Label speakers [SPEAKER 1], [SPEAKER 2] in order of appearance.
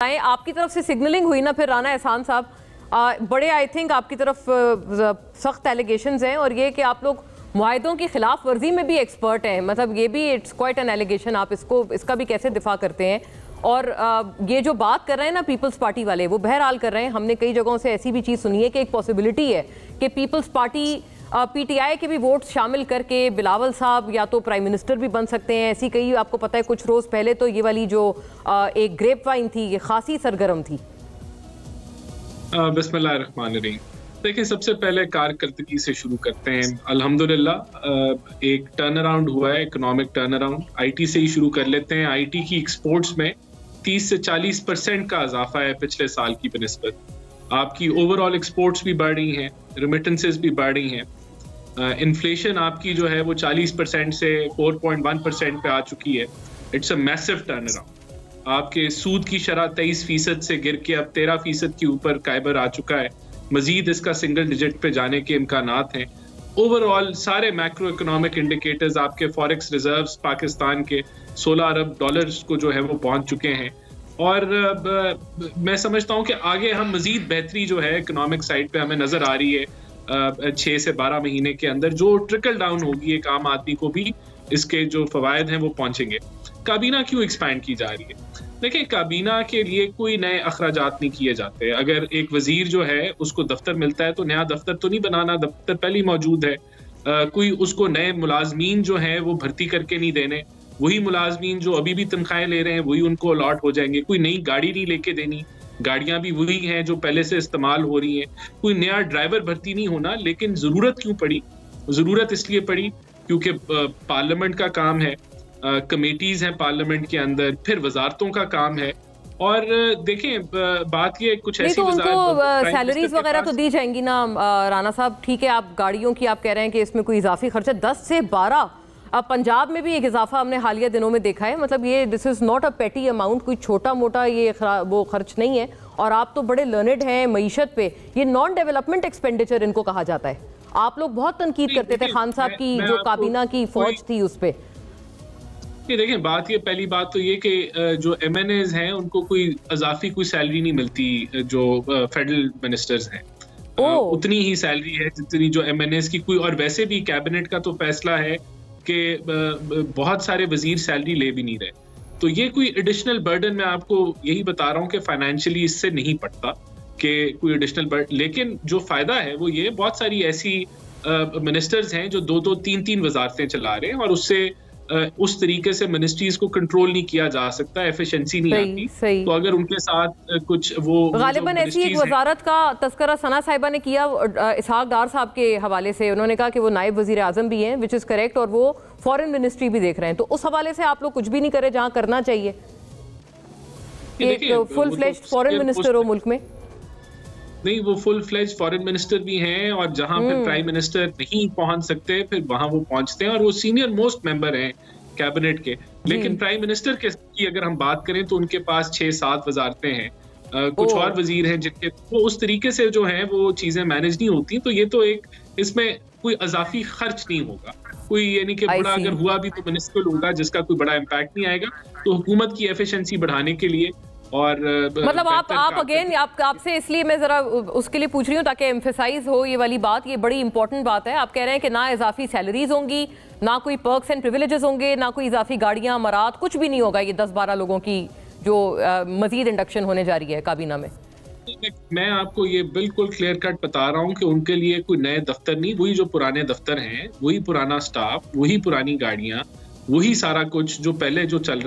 [SPEAKER 1] आपकी तरफ से सिग्नलिंग हुई ना फिर राना एहसान साहब, बड़े आई थिंक आपकी तरफ सख्त एलिगेशंस हैं और ये कि आप लोग मुआहदों की खिलाफ वर्जी में भी एक्सपर्ट हैं, मतलब ये भी इट्स क्वाइट एन एलिगेशन। आप इसका भी कैसे दिफा करते हैं? और ये जो बात कर रहे हैं ना पीपल्स पार्टी वाले, वो बहरहाल कर रहे हैं। हमने कई जगहों से ऐसी भी चीज़ सुनी है कि एक पॉसिबिलिटी है कि पीपल्स पार्टी पीटीआई के भी वोट शामिल करके बिलावल साहब या तो प्राइम मिनिस्टर भी बन सकते हैं। ऐसी कई, आपको पता है कुछ रोज़ पहले तो ये वाली जो एक ग्रेप वाइन थी ये खासी सरगर्म थी।
[SPEAKER 2] बिस्मिल्लाहिर्रहमानिर्रहीम। देखिए, सबसे पहले कारकर्दगी से शुरू करते हैं। अल्हम्दुलिल्लाह एक टर्न अराउंड हुआ है, इकोनॉमिक टर्न अराउंड। आईटी से ही शुरू कर लेते हैं। आईटी की एक्सपोर्ट्स में 30 से 40% का इजाफा है पिछले साल की बनिस्बत। आपकी ओवरऑल एक्सपोर्ट्स भी बढ़ रही हैं, रिमिटेंसेस भी बढ़ रही हैं। इन्फ्लेशन आपकी जो है वो 40% से 4.1% पे आ चुकी है। It's a massive turn around. आपके सूद की शरह 23% से गिर के अब 13% के ऊपर कायबर आ चुका है। मजीद इसका सिंगल डिजिट पे जाने के इम्कानात हैं। ओवरऑल सारे मैक्रो इकोनॉमिक इंडिकेटर्स, आपके फॉरेक्स रिजर्व्स पाकिस्तान के 16 अरब डॉलर्स को जो है वो पहुंच चुके हैं। और मैं समझता हूं कि आगे हम मजीद बेहतरी जो है इकोनॉमिक साइड पे हमें नजर आ रही है। 6 से 12 महीने के अंदर जो ट्रिकल डाउन होगी एक आम आदमी को भी इसके जो फवायद हैं वो पहुंचेंगे। काबीना क्यों एक्सपैंड की जा रही है? देखिए, काबीना के लिए कोई नए अखराजात नहीं किए जाते। अगर एक वजीर जो है उसको दफ्तर मिलता है तो नया दफ्तर तो नहीं बनाना, दफ्तर पहले ही मौजूद है। कोई उसको नए मुलाजमीन जो है वो भर्ती करके नहीं देने। वही मुलाजमीन जो अभी भी तनख्वाहें ले रहे हैं वही उनको अलॉट हो जाएंगे। कोई नई गाड़ी नहीं लेके देनी, गाड़ियां भी वही हैं जो पहले से इस्तेमाल हो रही हैं। कोई नया ड्राइवर भर्ती नहीं होना। लेकिन जरूरत क्यों पड़ी? जरूरत इसलिए पड़ी क्योंकि पार्लियामेंट का काम है, कमेटीज हैं पार्लियामेंट के अंदर, फिर वजारतों का काम है। और देखें, बात ये कुछ ऐसी,
[SPEAKER 1] तो उनको सैलरीज वगैरह तो दी जाएंगी ना राना साहब। ठीक है, आप गाड़ियों की आप कह रहे हैं कि इसमें कोई इजाफी खर्च है 10 से 12। अब पंजाब में भी एक इजाफा हमने हालिया दिनों में देखा है। मतलब ये दिस इज नॉट अ पेटी अमाउंट, कोई छोटा मोटा ये वो खर्च नहीं है। और आप तो बड़े लर्नेड हैं मईशत पे, ये नॉन डेवलपमेंट एक्सपेंडिचर इनको कहा जाता है। आप लोग बहुत तनकीद करते थे खान साहब की जो काबीना की फौज थी उस पर।
[SPEAKER 2] ये देखें, बात ये, पहली बात तो ये कि जो MNAs हैं उनको कोई इजाफी कोई सैलरी नहीं मिलती। जो फेडरल मिनिस्टर्स हैं उतनी ही सैलरी है जितनी जो MNAs की कोई। और वैसे भी कैबिनेट का तो फैसला है कि बहुत सारे वजीर सैलरी ले भी नहीं रहे। तो ये कोई एडिशनल बर्डन, मैं आपको यही बता रहा हूँ कि फाइनेंशियली इससे नहीं पड़ता कि कोई एडिशनल बर्डन। लेकिन जो फायदा है वो ये, बहुत सारी ऐसी मिनिस्टर्स हैं जो 2-2, 3-3 वजारतें चला रहे हैं और उससे उस तरीके से मिनिस्ट्रीज को कंट्रोल नहीं किया जा सकता, एफिशिएंसी नहीं आती। तो अगर उनके साथ कुछ वो
[SPEAKER 1] गालिबन ऐसी एक वजारत का तस्करा सना साहिबा ने किया इसहाक डार साहब के हवाले से। उन्होंने कहा कि वो नायब वजीर आजम भी हैं, विच इज करेक्ट, और वो फॉरेन मिनिस्ट्री भी देख रहे हैं। तो उस हवाले से आप लोग कुछ भी नहीं करे जहाँ करना चाहिए? एक फुल फ्लेज्ड फॉरेन मिनिस्टर हो मुल्क में?
[SPEAKER 2] नहीं, वो फुल फ्लेज फॉरेन मिनिस्टर भी हैं और जहां फिर प्राइम मिनिस्टर नहीं पहुंच सकते फिर वहां वो पहुंचते हैं और वो सीनियर मोस्ट मेंबर हैं कैबिनेट के। लेकिन प्राइम मिनिस्टर की अगर हम बात करें तो उनके पास 6-7 वजारतें हैं। कुछ और वजीर हैं जिनके वो उस तरीके से जो है वो चीजें मैनेज नहीं होती। तो ये तो एक, इसमें कोई इजाफी खर्च नहीं होगा कोई, यानी कि बड़ा अगर हुआ भी तो मिनिस्ट्रियल होगा जिसका कोई बड़ा इम्पैक्ट नहीं आएगा। तो हुकूमत की एफिशिएंसी बढ़ाने के लिए और
[SPEAKER 1] मतलब आप अगेन आपसे इसलिए मैं जरा उसके लिए पूछ रही हूँ ताकि एम्फेसाइज हो ये वाली बात। ये बड़ी इंपॉर्टेंट बात है। आप कह रहे हैं कि ना इजाफी सैलरीज होंगी, ना कोई पर्क्स एंड प्रिविलेजेस होंगे, ना कोई इजाफी गाड़ियां, मरात, कुछ भी नहीं होगा। ये 10-12 लोगों की जो मजीद इंडक्शन होने जा रही है काबीना में।
[SPEAKER 2] मैं आपको ये बिल्कुल क्लियर कट बता रहा हूँ कि उनके लिए कोई नए दफ्तर नहीं, वही जो पुराने दफ्तर हैं, वही पुराना स्टाफ, वही पुरानी गाड़ियां, वही सारा कुछ जो पहले जो चल रहा है।